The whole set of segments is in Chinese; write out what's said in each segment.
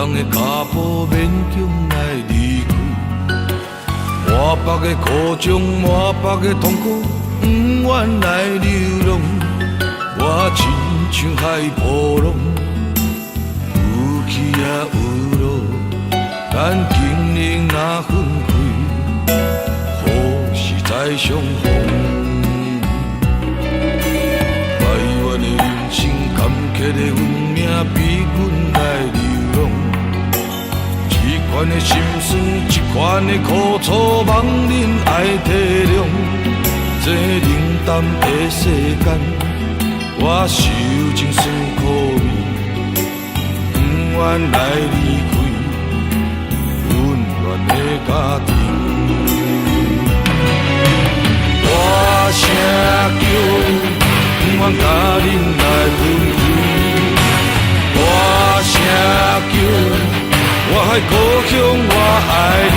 重的脚步勉强来离开，满腹的苦衷，满腹的痛苦，不愿来流浪。我亲像海波浪，有起也有落，咱经历若分开，何时再相逢？台湾的人生，坎坷的运命，逼阮来流浪。一款的心酸，一款的苦楚，望恁爱体谅。这冷淡的世间，我受尽酸苦味，不愿来离开温暖的家庭。我声叫，不愿甲恁来分开。我声叫，我还故乡，我爱你。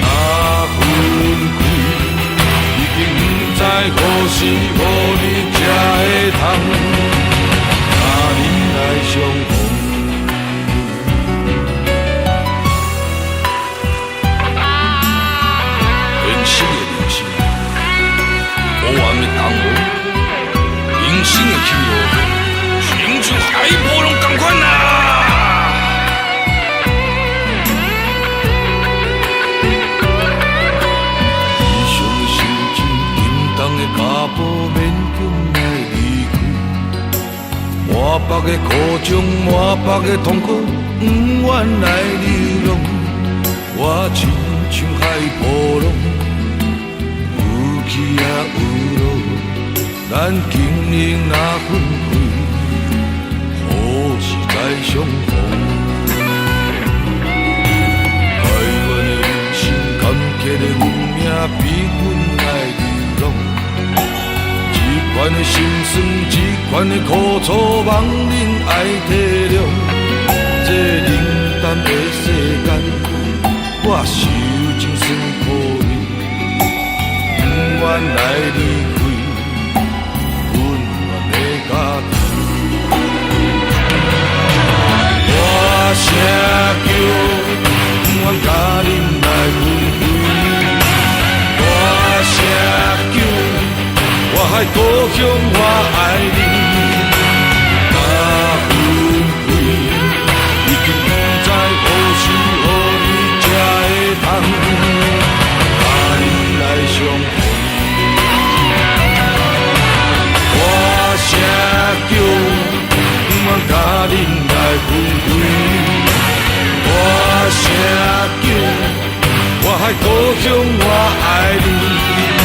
若分开，已经不知何时何日才会通，甲恁来相逢。人生的人生，无完的同学，人生的起落，亲像海波浪同款啊！脚步勉强来离开，满腹的苦衷，满腹的痛苦，不愿来流浪。我亲像海波浪，有起也有落，咱经历若分开，何时再相逢？台湾的人生，坎坷的运命，逼阮来流浪。一款的心酸，一款的苦楚，望恁爱体谅。这冷淡的世间，我受尽酸苦味，不愿来离开温暖的家庭。我声叫，不愿甲恁来分开。我声叫。我还故乡，我爱你。若分开，已经不知何时何日才会通，甲恁来相逢。我声叫，不愿甲恁来分开。我声叫，我还故乡，我爱你。